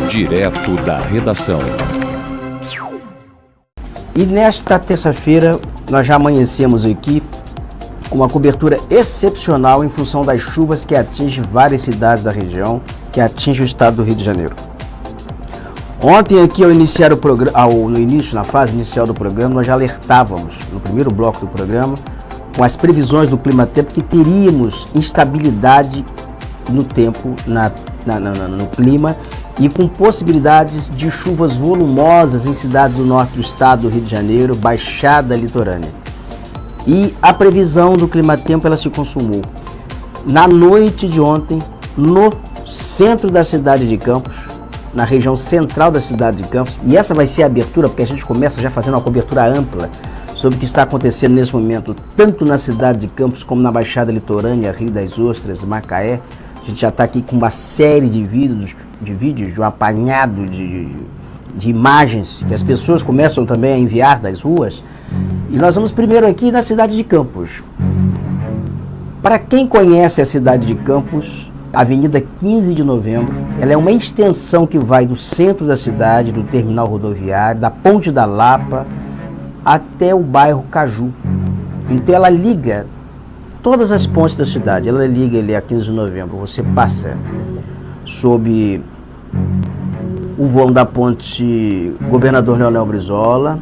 Direto da redação. E nesta terça-feira nós já amanhecemos aqui com uma cobertura excepcional em função das chuvas que atingem várias cidades da região, que atinge o estado do Rio de Janeiro. Ontem aqui ao iniciar o programa, na fase inicial do programa, nós já alertávamos no primeiro bloco do programa com as previsões do clima-tempo que teríamos instabilidade no tempo, no clima, e com possibilidades de chuvas volumosas em cidades do norte do estado do Rio de Janeiro, Baixada Litorânea. E a previsão do clima-tempo ela se consumou na noite de ontem, no centro da cidade de Campos, na região central da cidade de Campos, e essa vai ser a abertura, porque a gente começa já fazendo uma cobertura ampla sobre o que está acontecendo nesse momento, tanto na cidade de Campos como na Baixada Litorânea, Rio das Ostras, Macaé. A gente já está aqui com uma série de vídeos, de um apanhado de imagens que as pessoas começam também a enviar das ruas. E nós vamos primeiro aqui na cidade de Campos. Para quem conhece a cidade de Campos, a Avenida 15 de Novembro, ela é uma extensão que vai do centro da cidade, do terminal rodoviário, da Ponte da Lapa, até o bairro Caju. Então ela liga todas as pontes da cidade, ela liga ali a 15 de novembro, você passa sob o vão da ponte Governador Leonel Brizola,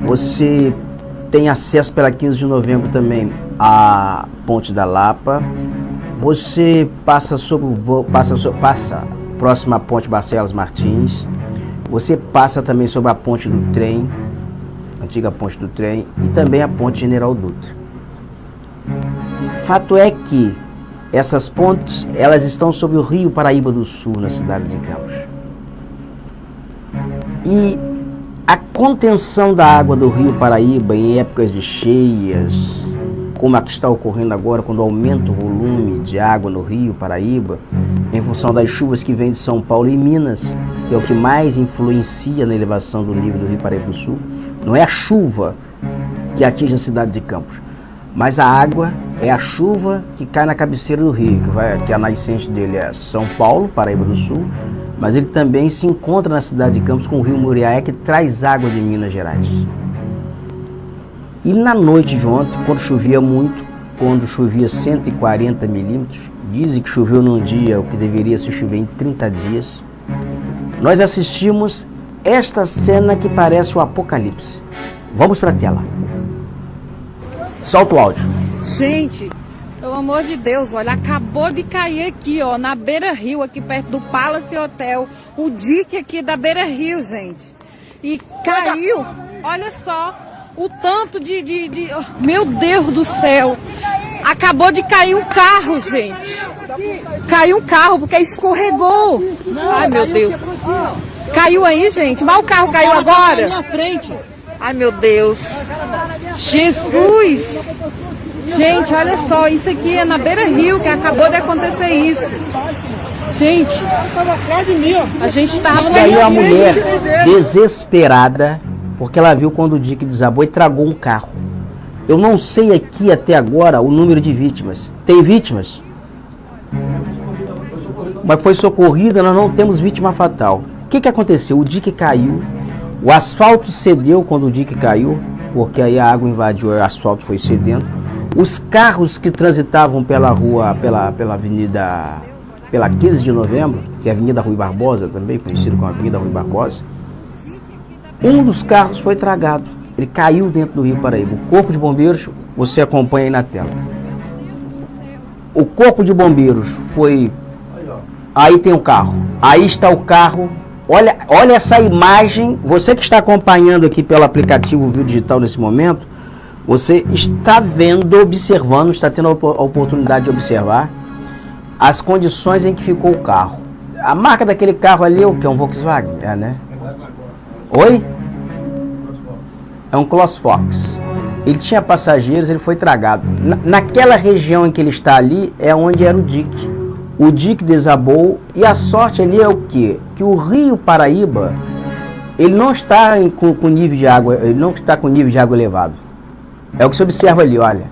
você tem acesso pela 15 de novembro também à Ponte da Lapa, você passa próxima à ponte Barcelos Martins, você passa também sobre a ponte do trem, antiga ponte do trem, e também a ponte General Dutra. Fato é que essas pontes, elas estão sobre o Rio Paraíba do Sul, na cidade de Campos. E a contenção da água do Rio Paraíba em épocas de cheias, como a que está ocorrendo agora, quando aumenta o volume de água no Rio Paraíba, em função das chuvas que vêm de São Paulo e Minas, que é o que mais influencia na elevação do nível do Rio Paraíba do Sul, não é a chuva que atinge a cidade de Campos, mas a água é a chuva que cai na cabeceira do rio, que a nascente dele é São Paulo, Paraíba do Sul, mas ele também se encontra na cidade de Campos com o rio Muriaé, que traz água de Minas Gerais. E na noite de ontem, quando chovia muito, quando chovia 140 milímetros, dizem que choveu num dia o que deveria se chover em 30 dias, nós assistimos esta cena que parece o apocalipse. Vamos para a tela. Solta o áudio. Gente, pelo amor de Deus, olha, acabou de cair aqui, ó, na Beira Rio, aqui perto do Palace Hotel, o dique aqui da Beira Rio, gente. E caiu, olha só, o tanto meu Deus do céu. Acabou de cair um carro, gente. Caiu um carro porque escorregou. Ai, meu Deus. Caiu aí, gente, mas o carro caiu agora. Na frente. Ai, meu Deus. Jesus. Gente, olha só, isso aqui é na Beira Rio que acabou de acontecer isso. Gente, a gente estava... E aí a mulher, desesperada, porque ela viu quando o dique desabou e tragou um carro. Eu não sei aqui até agora o número de vítimas. Tem vítimas? Mas foi socorrida, nós não temos vítima fatal. O que aconteceu? O dique caiu, o asfalto cedeu quando o dique caiu, porque aí a água invadiu, o asfalto foi cedendo. Os carros que transitavam pela rua, pela avenida, pela 15 de novembro, que é a Avenida Rui Barbosa, também conhecido como Avenida Rui Barbosa, um dos carros foi tragado. Ele caiu dentro do Rio Paraíba. O Corpo de Bombeiros, você acompanha aí na tela. O Corpo de Bombeiros foi... Aí tem o carro. Aí está o carro. Olha essa imagem. Você que está acompanhando aqui pelo aplicativo Viu Digital nesse momento, você está vendo, observando, está tendo a oportunidade de observar as condições em que ficou o carro. A marca daquele carro ali é o que? É um Volkswagen? É, né? Oi? É um CrossFox. Ele tinha passageiros, ele foi tragado. Naquela região em que ele está ali, é onde era o dique. O dique desabou e a sorte ali é o quê? Que o Rio Paraíba, ele não está com nível de água, ele não está com nível de água elevado. É o que se observa ali, olha.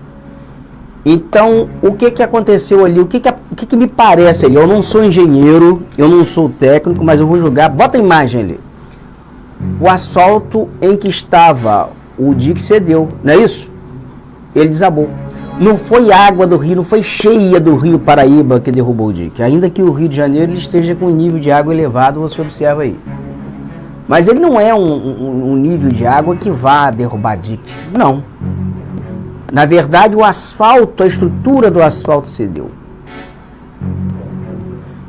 Então, o que aconteceu ali? O que me parece ali? Eu não sou engenheiro, eu não sou técnico, mas eu vou julgar. Bota a imagem ali. O asfalto em que estava o dique cedeu, não é isso? Ele desabou. Não foi água do rio, não foi cheia do rio Paraíba que derrubou o dique. Ainda que o Rio de Janeiro ele esteja com um nível de água elevado, você observa aí. Mas ele não é um nível de água que vá derrubar dique. Não. Na verdade, o asfalto, a estrutura do asfalto cedeu.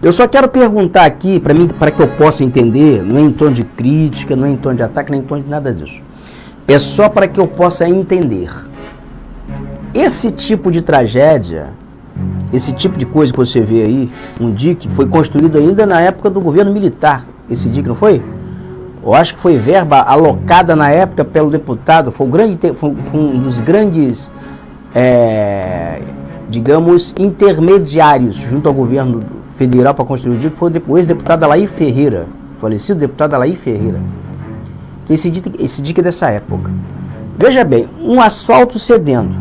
Eu só quero perguntar aqui, para que eu possa entender, não é em tom de crítica, não é em tom de ataque, nem em tom de nada disso. É só para que eu possa entender. Esse tipo de tragédia, esse tipo de coisa que você vê aí, um dique, foi construído ainda na época do governo militar. Esse dique, não foi? Eu acho que foi verba alocada na época pelo deputado, foi um dos grandes, digamos, intermediários junto ao governo federal para construir o dique, foi o ex-deputado Alair Ferreira, falecido deputado Alair Ferreira. Então, esse dique é dessa época. Veja bem, um asfalto cedendo,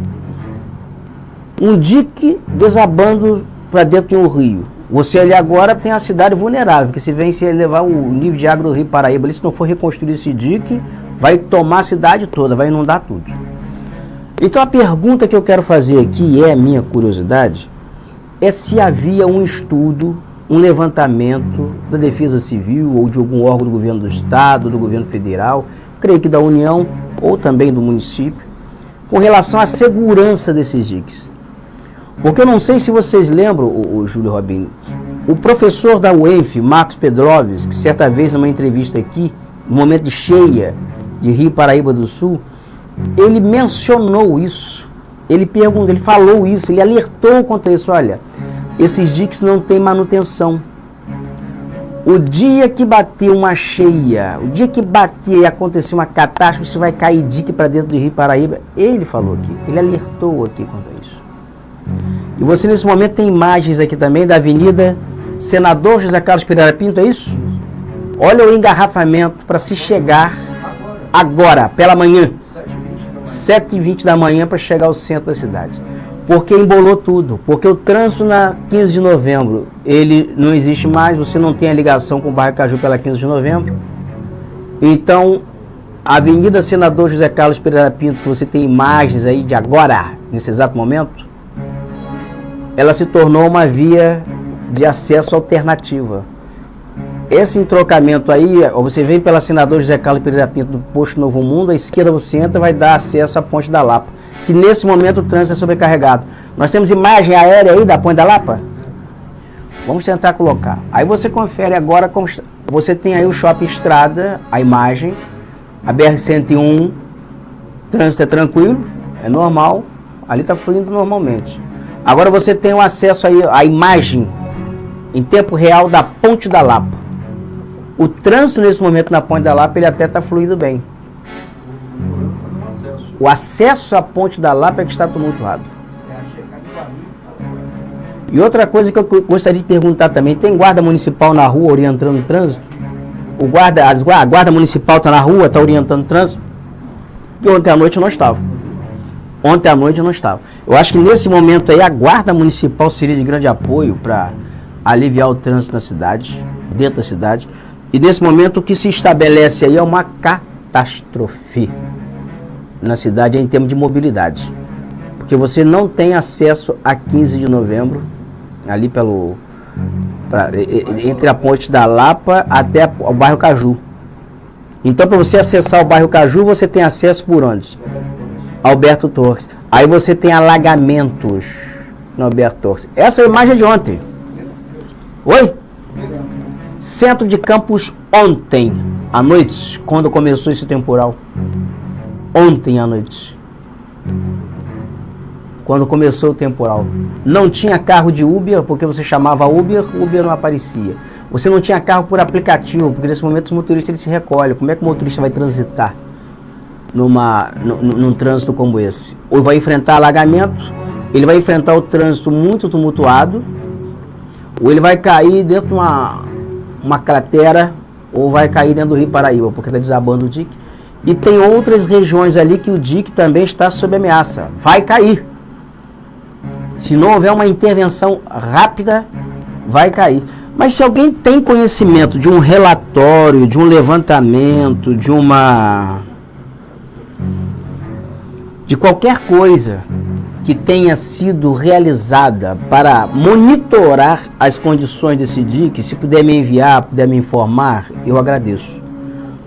um dique desabando para dentro de um rio. Você ali agora tem a cidade vulnerável, porque se elevar o nível de água do rio Paraíba, ali, se não for reconstruir esse dique, vai tomar a cidade toda, vai inundar tudo. Então a pergunta que eu quero fazer aqui, é a minha curiosidade, é se havia um estudo, um levantamento da Defesa Civil ou de algum órgão do governo do Estado, do governo federal, creio que da União ou também do município, com relação à segurança desses diques. Porque eu não sei se vocês lembram, o Júlio Robinho, o professor da UENF, Marcos Pedroves, que certa vez numa entrevista aqui, no momento de cheia de Rio Paraíba do Sul, ele mencionou isso, ele falou isso, ele alertou contra isso. Olha, esses diques não têm manutenção. O dia que bater uma cheia, o dia que bater e acontecer uma catástrofe, você vai cair dique para dentro do Rio Paraíba. Ele falou aqui, ele alertou aqui contra isso. E você nesse momento tem imagens aqui também da Avenida Senador José Carlos Pereira Pinto, é isso? Olha o engarrafamento para se chegar agora, pela manhã, 7h20 da manhã, para chegar ao centro da cidade. Porque embolou tudo, porque o trânsito na 15 de novembro, ele não existe mais, você não tem a ligação com o bairro Caju pela 15 de novembro. Então, a Avenida Senador José Carlos Pereira Pinto, que você tem imagens aí de agora, nesse exato momento, ela se tornou uma via de acesso alternativa. Esse entrocamento aí, você vem pela Senador José Carlos Pereira Pinto do Posto Novo Mundo, à esquerda você entra, vai dar acesso à Ponte da Lapa, que nesse momento o trânsito é sobrecarregado. Nós temos imagem aérea aí da Ponte da Lapa? Vamos tentar colocar. Aí você confere agora, você tem aí o Shopping Estrada, a imagem, a BR-101, trânsito é tranquilo, é normal, ali está fluindo normalmente. Agora você tem o acesso aí à imagem em tempo real da Ponte da Lapa. O trânsito nesse momento na Ponte da Lapa, ele até está fluindo bem. O acesso à Ponte da Lapa é que está tumultuado. E outra coisa que eu gostaria de perguntar também, tem guarda municipal na rua orientando o trânsito? A guarda municipal está na rua, está orientando o trânsito? Porque ontem à noite eu não estava. Eu acho que nesse momento aí a guarda municipal seria de grande apoio para aliviar o trânsito na cidade, dentro da cidade. E nesse momento o que se estabelece aí é uma catástrofe na cidade em termos de mobilidade. Porque você não tem acesso a 15 de novembro, ali entre a Ponte da Lapa até o bairro Caju. Então, para você acessar o bairro Caju, você tem acesso por onde? Alberto Torres. Aí você tem alagamentos no Alberto Torres. Essa é a imagem de ontem. Oi? Centro de Campos ontem à noite, quando começou esse temporal. Ontem à noite. Quando começou o temporal. Não tinha carro de Uber, porque você chamava Uber, Uber não aparecia. Você não tinha carro por aplicativo, porque nesse momento os motoristas eles se recolhem. Como é que o motorista vai transitar num trânsito como esse? Ou vai enfrentar alagamento, ele vai enfrentar o trânsito muito tumultuado, ou ele vai cair dentro de uma cratera, ou vai cair dentro do Rio Paraíba, porque está desabando o dique. E tem outras regiões ali que o dique também está sob ameaça. Vai cair. Se não houver uma intervenção rápida, vai cair. Mas se alguém tem conhecimento de um relatório, de um levantamento, de qualquer coisa que tenha sido realizada para monitorar as condições desse dique, se puder me enviar, puder me informar, eu agradeço.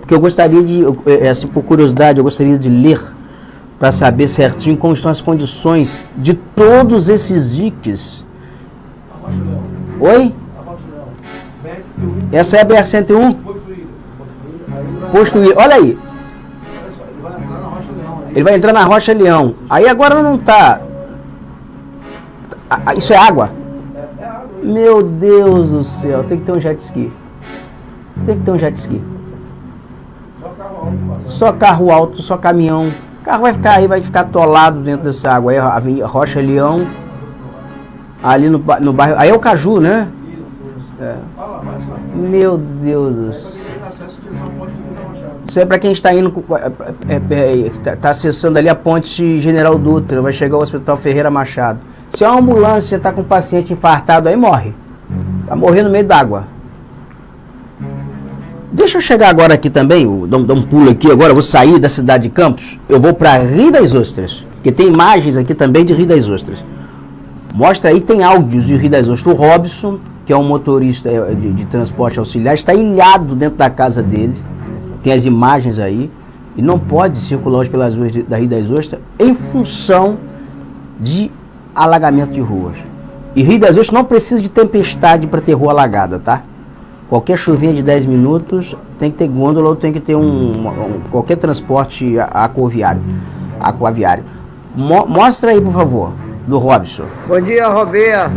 Porque eu gostaria de, assim, por curiosidade, eu gostaria de ler para saber certinho como estão as condições de todos esses diques. Oi? Essa é a BR-101? Posto I. Olha aí. Ele vai entrar na Rocha Leão. Aí agora não está. Isso é água? Meu Deus do céu. Tem que ter um jet ski. Tem que ter um jet ski. Só carro alto, só caminhão. O carro vai ficar aí, vai ficar atolado dentro dessa água. Aí a Rocha Leão. Ali no bairro. Aí é o Caju, né? É. Meu Deus do céu. Isso é para quem está indo, está acessando ali a ponte General Dutra, vai chegar ao Hospital Ferreira Machado. Se é uma ambulância, está com um paciente infartado, aí morre. Vai morrer no meio d'água. Deixa eu chegar agora aqui também, dar um pulo aqui agora, eu vou sair da cidade de Campos, eu vou para Rio das Ostras, porque tem imagens aqui também de Rio das Ostras. Mostra aí, tem áudios de Rio das Ostras. O Robson, que é um motorista de transporte auxiliar, está ilhado dentro da casa dele. Tem as imagens aí. E não pode circular hoje pelas ruas da Rio das Ostras em função de alagamento de ruas. E Rio das Ostras não precisa de tempestade para ter rua alagada, tá? Qualquer chuvinha de 10 minutos tem que ter gôndola ou tem que ter qualquer transporte aquaviário. Mostra aí, por favor, do Robson. Bom dia, Roberto.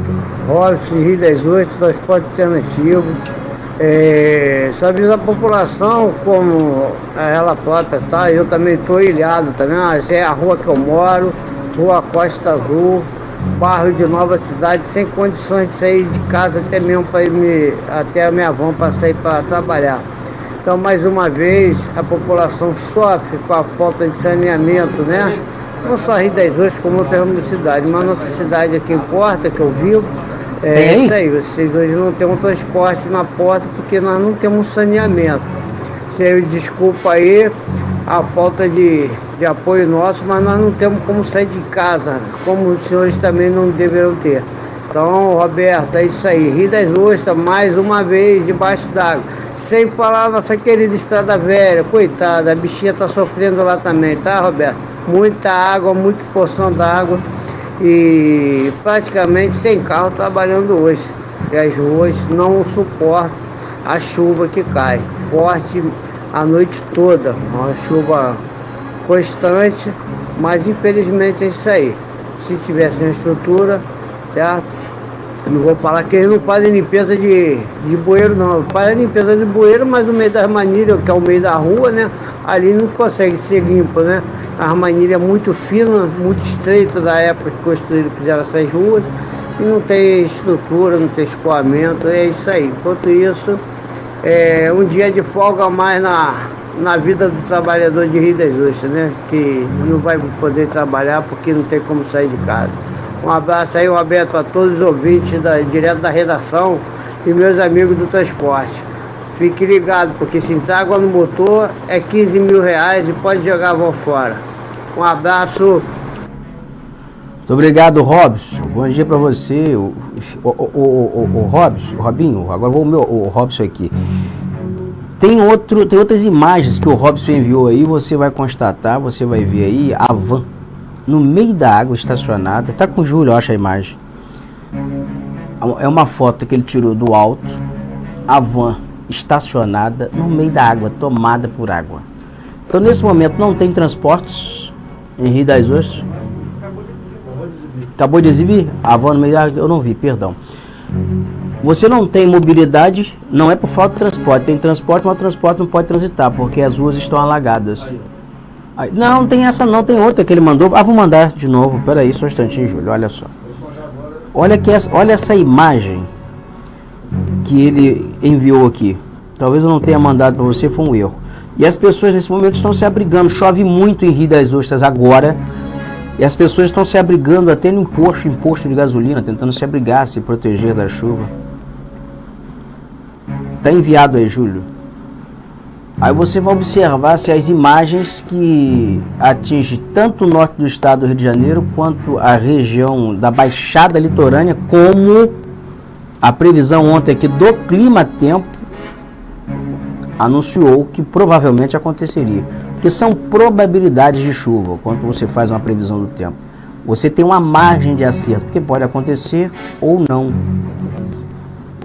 Robson, Rio das Ostras, transporte alternativo. Só avisa a população como ela própria, tá? Eu também estou ilhado também. Essa é a rua que eu moro, Rua Costa Azul, bairro de Nova Cidade, sem condições de sair de casa, até mesmo para ir até a minha van para sair para trabalhar. Então, mais uma vez, a população sofre com a falta de saneamento, né? Não só Rio das Ostras, como outras cidades, mas nossa cidade aqui em Porta, que eu vivo, é isso aí. Vocês hoje não têm um transporte na porta porque nós não temos saneamento. Desculpa aí a falta de apoio nosso, mas nós não temos como sair de casa, como os senhores também não deverão ter. Então, Roberto, é isso aí. Rio das Ostras, mais uma vez, debaixo d'água. Sem falar nossa querida Estrada Velha, coitada, a bichinha tá sofrendo lá também, tá, Roberto? Muita água, muita porção d'água e praticamente sem carro trabalhando hoje. E as ruas não suportam a chuva que cai, forte a noite toda, uma chuva constante, mas infelizmente é isso aí. Se tivesse uma estrutura, certo? Não vou falar que eles não fazem limpeza de bueiro não, fazem limpeza de bueiro, mas no meio das manilhas, que é o meio da rua, né? Ali não consegue ser limpo, né? A manilha é muito fina, muito estreita da época que construíram, fizeram essas ruas, e não tem estrutura, não tem escoamento, é isso aí. Enquanto isso, um dia de folga a mais na vida do trabalhador de Rio das Ostras, né? Que não vai poder trabalhar porque não tem como sair de casa. Um abraço aí, Roberto, para todos os ouvintes direto da redação e meus amigos do transporte. Fique ligado, porque se entrar água no motor é 15 mil reais e pode jogar a mão fora. Um abraço. Muito obrigado, Robson. Bom dia para você. O Robson, o Robinho, agora vou o Robson aqui. Tem outras imagens que o Robson enviou aí, você vai constatar, você vai ver aí a van no meio da água, estacionada. Tá com o Júlio, eu acho a imagem. É uma foto que ele tirou do alto. A van estacionada no meio da água, tomada por água. Então, nesse momento, não tem transportes em Rio das Ostras. Acabou de exibir? A van no meio da água, eu não vi, perdão. Você não tem mobilidade, não é por falta de transporte. Tem transporte, mas o transporte não pode transitar, porque as ruas estão alagadas. Não, tem essa não, tem outra que ele mandou. Vou mandar de novo, peraí, só um instantinho, Júlio, olha só. Olha essa imagem que ele enviou aqui. Talvez eu não tenha mandado para você, foi um erro. E as pessoas nesse momento estão se abrigando. Chove muito em Rio das Ostras agora. E as pessoas estão se abrigando até no imposto de gasolina, tentando se abrigar, se proteger da chuva. Está enviado aí, Júlio. Aí você vai observar se as imagens que atingem tanto o norte do estado do Rio de Janeiro quanto a região da Baixada Litorânea, como a previsão ontem aqui do Clima Tempo anunciou que provavelmente aconteceria. Porque são probabilidades de chuva. Quando você faz uma previsão do tempo, você tem uma margem de acerto, porque pode acontecer ou não.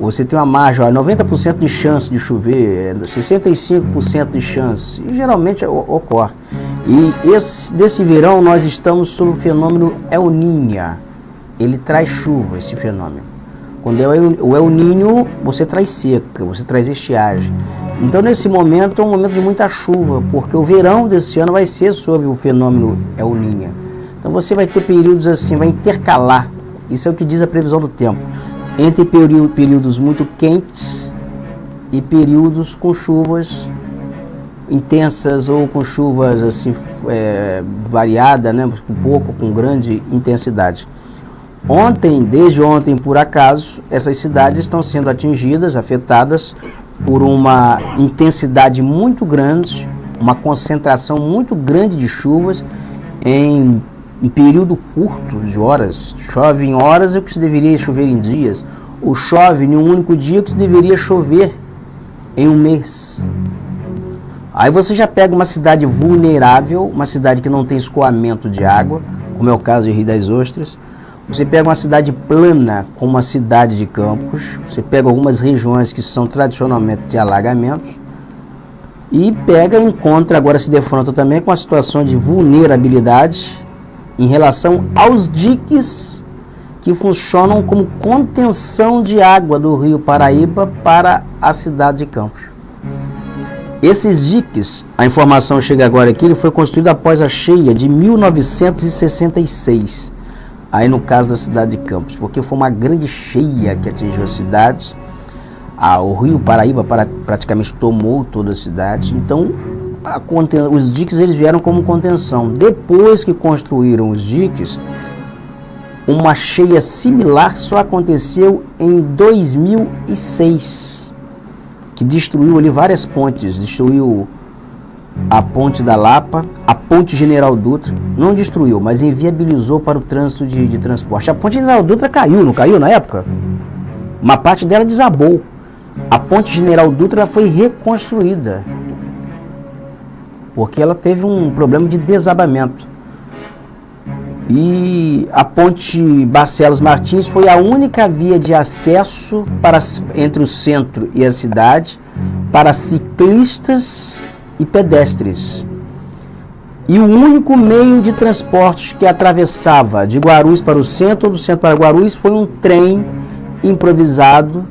Você tem uma margem, 90% de chance de chover, 65% de chance, e geralmente ocorre. E desse verão nós estamos sob o fenômeno El Niño. Ele traz chuva, esse fenômeno. Quando é o El Niño, você traz seca, você traz estiagem. Então nesse momento é um momento de muita chuva, porque o verão desse ano vai ser sob o fenômeno El Niño. Então você vai ter períodos assim, vai intercalar. Isso é o que diz a previsão do tempo. Entre períodos muito quentes e períodos com chuvas intensas ou com chuvas assim variadas, né, com grande intensidade. Desde ontem, por acaso, essas cidades estão sendo atingidas, afetadas por uma intensidade muito grande, uma concentração muito grande de chuvas em período curto de horas. Chove em horas o que se deveria chover em dias, ou chove em um único dia o que se deveria chover em um mês. Aí você já pega uma cidade vulnerável, uma cidade que não tem escoamento de água, como é o caso de Rio das Ostras. Você pega uma cidade plana, como a cidade de Campos. Você pega algumas regiões que são tradicionalmente de alagamentos. E encontra, agora se defronta também com a situação de vulnerabilidade em relação aos diques que funcionam como contenção de água do Rio Paraíba para a cidade de Campos. Esses diques, a informação chega agora aqui, ele foi construído após a cheia de 1966, aí no caso da cidade de Campos, porque foi uma grande cheia que atingiu a cidade. O Rio Paraíba praticamente tomou toda a cidade, então os diques eles vieram como contenção. Depois que construíram os diques, uma cheia similar só aconteceu em 2006, que destruiu ali várias pontes. Destruiu a Ponte da Lapa, a Ponte General Dutra, não destruiu, mas inviabilizou para o trânsito de transporte. A Ponte General Dutra caiu, não caiu na época? Uma parte dela desabou. A Ponte General Dutra foi reconstruída, porque ela teve um problema de desabamento. E a Ponte Barcelos Martins foi a única via de acesso entre o centro e a cidade para ciclistas e pedestres. E o único meio de transporte que atravessava de Guarulhos para o centro ou do centro para Guarulhos foi um trem improvisado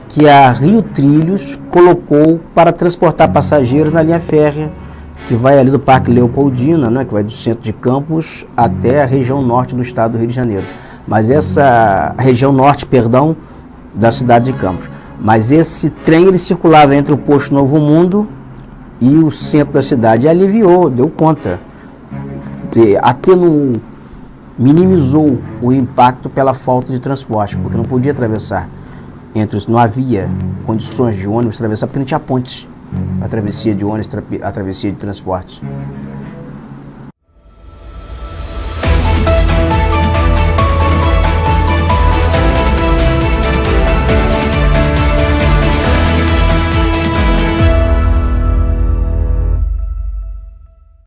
que a Rio Trilhos colocou para transportar passageiros na linha férrea, que vai ali do Parque Leopoldina, né, que vai do centro de Campos até a região norte do estado do Rio de Janeiro. Mas região norte, da cidade de Campos. Mas esse trem ele circulava entre o posto Novo Mundo e o centro da cidade, e aliviou, deu conta, minimizou o impacto pela falta de transporte, porque não podia atravessar, não havia condições de ônibus atravessar, porque não tinha pontes para travessia de ônibus, a travessia de transporte.